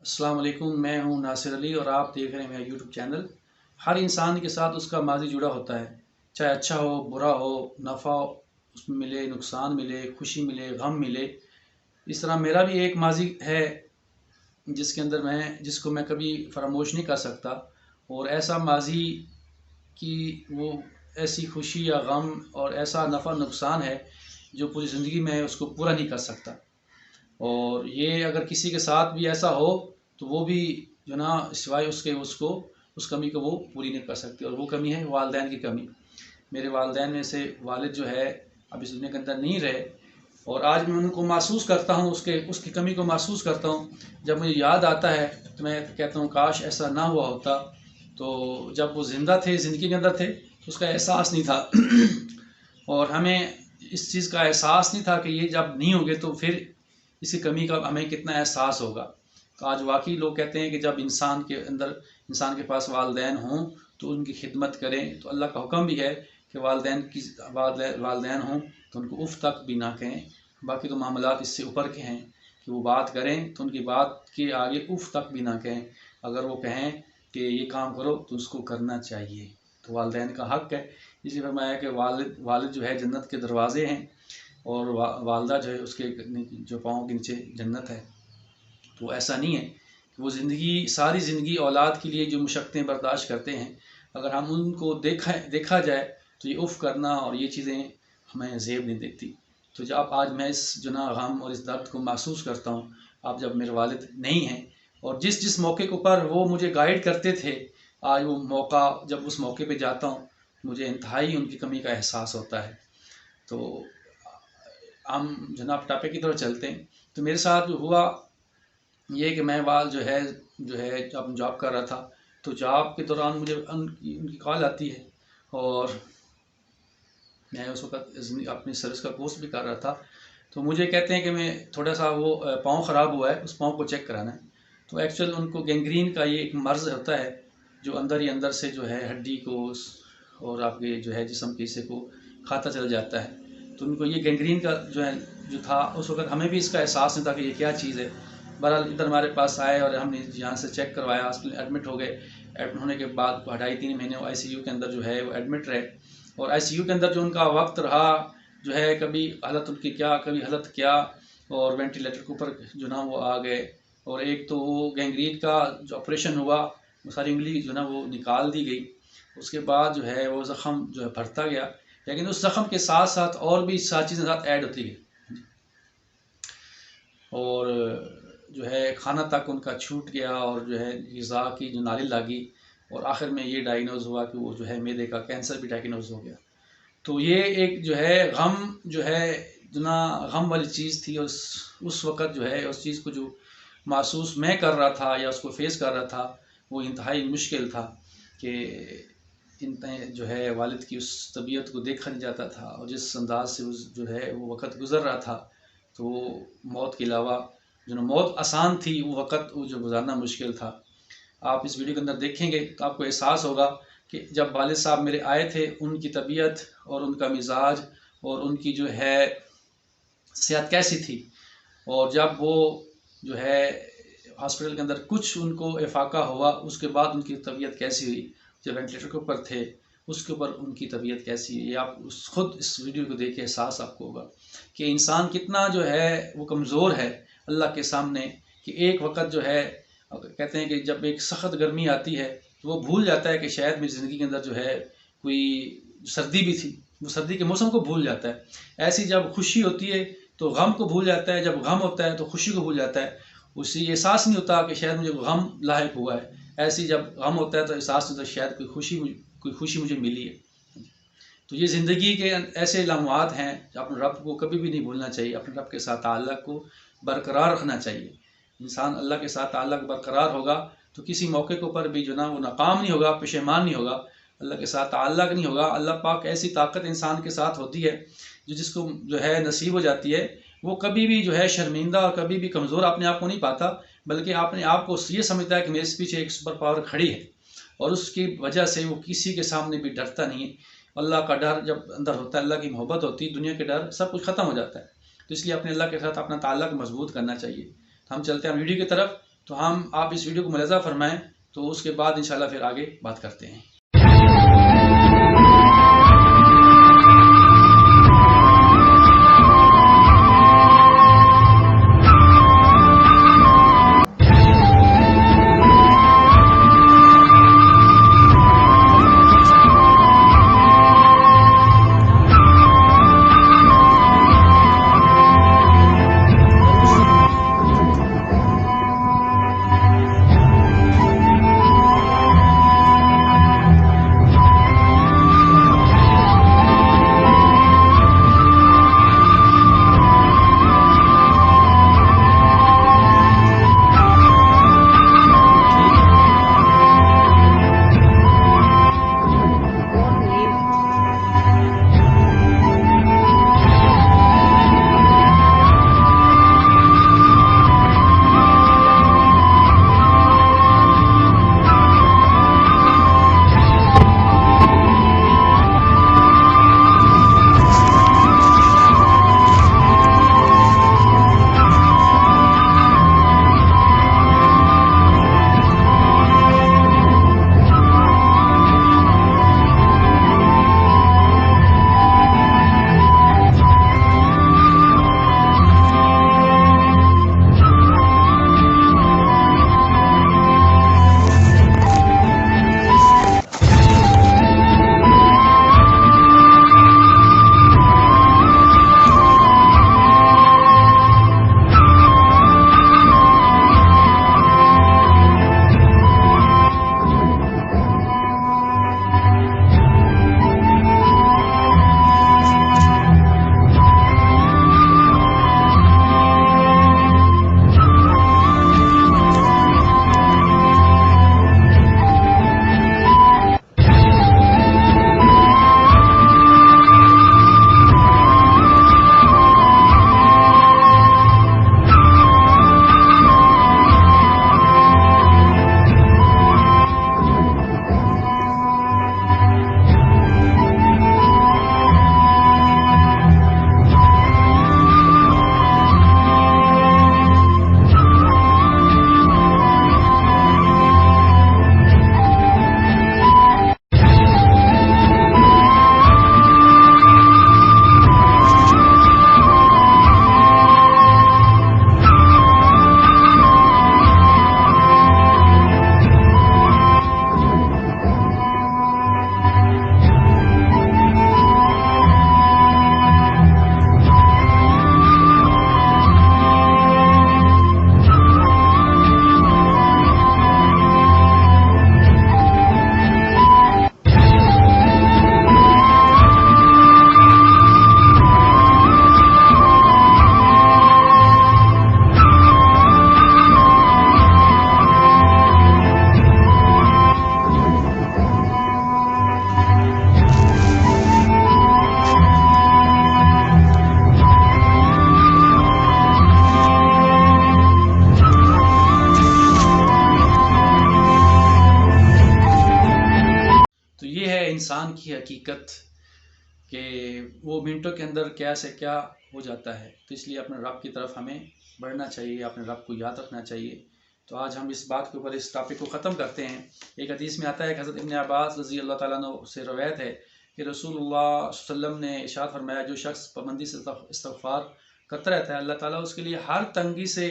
अस्सलाम वालेकुम, मैं हूं नासिर अली और आप देख रहे हैं मेरा यूट्यूब चैनल। हर इंसान के साथ उसका माजी जुड़ा होता है, चाहे अच्छा हो बुरा हो, नफ़ा उसमें मिले, नुकसान मिले, खुशी मिले, गम मिले। इस तरह मेरा भी एक माजी है जिसको मैं कभी फरामोश नहीं कर सकता। और ऐसा माजी कि वो ऐसी खुशी या गम और ऐसा नफ़ा नुकसान है जो पूरी ज़िंदगी में उसको पूरा नहीं कर सकता। और ये अगर किसी के साथ भी ऐसा हो तो वो भी जो ना सिवाय उसके उसको उस कमी को वो पूरी नहीं कर सकती। और वो कमी है वालिदैन की कमी। मेरे वालिदैन में से वालिद जो है अब इस दुनिया के अंदर नहीं रहे, और आज मैं उनको महसूस करता हूँ, उसकी कमी को महसूस करता हूँ। जब मुझे याद आता है तो मैं कहता हूँ काश ऐसा ना हुआ होता। तो जब वो ज़िंदा थे, ज़िंदगी के अंदर थे, तो उसका एहसास नहीं था और हमें इस चीज़ का एहसास नहीं था कि ये जब नहीं होंगे तो फिर इसकी कमी का हमें कितना एहसास होगा। तो आज वाकई लोग कहते हैं कि जब इंसान के पास वालिदैन हों तो उनकी खिदमत करें। तो अल्लाह का हुक्म भी है कि वालिदैन हों तो उनको उफ़ तक भी ना कहें। बाकी तो मामलात इससे ऊपर के हैं कि वो बात करें तो उनकी बात के आगे उफ़ तक भी ना कहें। अगर वो कहें कि ये काम करो तो उसको करना चाहिए। तो वालिदैन का हक़ है। इसी फरमाया कि वालिद जो है जन्नत के दरवाज़े हैं और वालदा जो है उसके जो पाँव के नीचे जन्नत है। तो ऐसा नहीं है कि वो सारी ज़िंदगी औलाद के लिए जो मुशक्क़तें बर्दाश्त करते हैं, अगर हम उनको देखा जाए तो ये उफ़ करना और ये चीज़ें हमें ज़ेब नहीं देती। तो जब आज मैं इस जो ना गम और इस दर्द को महसूस करता हूँ, अब जब मेरे वालिद नहीं हैं और जिस जिस मौके के ऊपर वो मुझे गाइड करते थे, आज वो मौका जब उस मौके पे जाता हूँ मुझे इंतहाई उनकी कमी का एहसास होता है। तो हम जनाब टॉपिक की तरफ चलते हैं। तो मेरे साथ जो हुआ ये कि मैं जो है जब जॉब कर रहा था, तो जॉब के दौरान मुझे उनकी कॉल आती है और मैं उस वक्त अपनी सर्विस का कोर्स भी कर रहा था। तो मुझे कहते हैं कि मैं थोड़ा सा वो पाँव ख़राब हुआ है, उस पाँव को चेक कराना है। तो एक्चुअल उनको गैंग्रीन का ये एक मर्ज़ होता है जो अंदर ही अंदर से जो है हड्डी को और आपके जो है जिस्म के हिस्से को खाता चल जाता है। तो उनको ये गैंग्रीन का जो था उस वक्त हमें भी इसका एहसास नहीं था कि ये क्या चीज़ है। बहरहाल इधर हमारे पास आए और हमने यहाँ से चेक करवाया, हॉस्पिटल एडमिट हो गए। एडमिट होने के बाद 2.5-3 महीने वो ICU के अंदर जो है वो एडमिट रहे। और ICU के अंदर जो उनका वक्त रहा जो है, कभी हालत उनकी क्या, कभी हालत क्या, और वेंटिलेटर के ऊपर जो ना वो आ गए। और एक तो वो गैंग्रीन का जो ऑपरेशन हुआ वो सारी उंगली जो ना वो निकाल दी गई। उसके बाद जो है वो ज़ख़म जो है भरता गया, लेकिन उस ज़ख़म के साथ साथ और भी सारी चीज़ें साथ ऐड होती गई। और जो है खाना तक उनका छूट गया और जो है ग़िज़ा की जो नाली लगी, और आखिर में ये डायग्नोज़ हुआ कि वो जो है मैदे का कैंसर भी डायग्नोज़ हो गया। तो ये एक जो है गम जो है इतना गम वाली चीज़ थी। और उस वक़्त जो है उस चीज़ को जो महसूस मैं कर रहा था या उसको फेस कर रहा था वो इंतहाई मुश्किल था कि जो है वालिद की उस तबीयत को देखा नहीं जाता था, और जिस अंदाज से उस जो है वो वक़्त गुज़र रहा था, तो मौत के अलावा जो ना मौत आसान थी वो वक़्त वो जो गुज़ारना मुश्किल था। आप इस वीडियो के अंदर देखेंगे तो आपको एहसास होगा कि जब वालिद साहब मेरे आए थे, उनकी तबीयत और उनका मिजाज और उनकी जो है सेहत कैसी थी। और जब वो जो है हॉस्पिटल के अंदर कुछ उनको इफाका हुआ, उसके बाद उनकी तबीयत कैसी हुई, जब वेंटिलेटर के ऊपर थे उसके ऊपर उनकी तबीयत कैसी है, ये आप खुद इस वीडियो को देख के एहसास आपको होगा कि इंसान कितना जो है वो कमज़ोर है अल्लाह के सामने। कि एक वक्त जो है कहते हैं कि जब एक सख्त गर्मी आती है तो वो भूल जाता है कि शायद मेरी ज़िंदगी के अंदर जो है कोई सर्दी भी थी, वो सर्दी के मौसम को भूल जाता है। ऐसी जब खुशी होती है तो गम को भूल जाता है, जब गम होता है तो खुशी को भूल जाता है। उसे ये एहसास नहीं होता कि शायद मुझे गम लायक हुआ है। ऐसी जब गम होता है तो एहसास नहीं होता शायद कोई खुशी मुझे मिली है। तो ये ज़िंदगी के ऐसे लम्हात हैं जो अपने रब को कभी भी नहीं भूलना चाहिए। अपने रब के साथ ताल्लुक़ को बरकरार रखना चाहिए। इंसान अल्लाह के साथ ताल्लुक़ बरकरार होगा तो किसी मौके के ऊपर भी जो ना वो नाकाम नहीं होगा, पेशेमान नहीं होगा। अल्लाह के साथ ताल्लुक़ नहीं होगा, अल्लाह पाक ऐसी ताकत इंसान के साथ होती है जो जिसको जो है नसीब हो जाती है, वो कभी भी जो है शर्मिंदा और कभी भी कमज़ोर अपने आप को नहीं पाता, बल्कि अपने आप को ये समझता है कि मेरे पीछे एक सुपर पावर खड़ी है, और उसकी वजह से वो किसी के सामने भी डरता नहीं है। अल्लाह का डर जब अंदर होता है, अल्लाह की मोहब्बत होती है, दुनिया के डर सब कुछ ख़त्म हो जाता है। तो इसलिए अपने अल्लाह के साथ अपना ताल्लुक़ मजबूत करना चाहिए। तो हम चलते हैं वीडियो की तरफ। तो आप इस वीडियो को मुलाज़ा फरमाएं, तो उसके बाद इंशाल्लाह फिर आगे बात करते हैं। इंसान की हकीकत कि वो मिनटों के अंदर क्या से क्या हो जाता है। तो इसलिए अपने रब की तरफ हमें बढ़ना चाहिए, अपने रब को याद रखना चाहिए। तो आज हम इस बात के ऊपर इस टॉपिक को ख़त्म करते हैं। एक हदीस में आता है कि हज़रत इब्न अब्बास रज़ी अल्लाह ताला अन्हु से रवायत है कि रसूलुल्लाह सल्लल्लाहु अलैहि वसल्लम ने इरशाद फरमाया, जो शख्स पाबंदी से इस्तिग़फ़ार करता रहता है, अल्लाह ताला उसके लिए हर तंगी से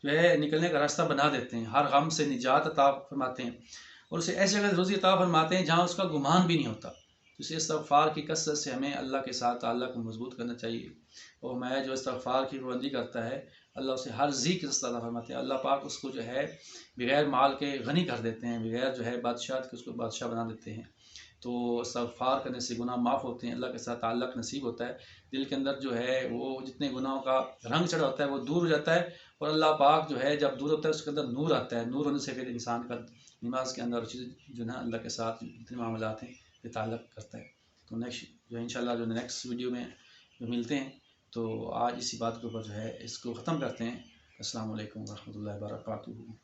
जो है निकलने का रास्ता बना देते हैं, हर गम से निजात अता फरमाते हैं और उसे ऐसी जगह रोज़ी अता फरमाते हैं जहाँ उसका गुमान भी नहीं होता। तो इस इस्तिग़फ़ार की कसरत से हमें अल्लाह के साथ ताल्लुक़ को मज़बूत करना चाहिए। और मैं जो इस्तिग़फ़ार की पाबंदी करता है, अल्लाह उसे हर ज़ी की अता फरमाते हैं। अल्लाह पाक उसको जो है बग़ैर माल के गनी कर देते हैं, बग़ैर जो है बादशाह के उसको बादशाह बना देते हैं। तो इस्तिग़फ़ार करने से गुनाह माफ़ होते हैं, अल्लाह के साथ ताल्लुक़ नसीब होता है। दिल के अंदर जो है वो जितने गुनाहों का रंग चढ़ा होता है वो दूर हो जाता है और अल्लाह पाक जो है जब दूर होता है उसके अंदर नूर आता है। नूर होने से फिर इंसान का नमाज के अंदर चीज़ जो ना अल्लाह के साथ जितने मामलात हैं ये ताल्लुक़ करता है। तो नेक्स्ट जो इंशाल्लाह जो नेक्स्ट वीडियो में जो मिलते हैं, तो आज इसी बात के ऊपर जो है इसको ख़त्म करते हैं। अस्सलामु अलैकुम व रहमतुल्लाहि व बरकातुहू।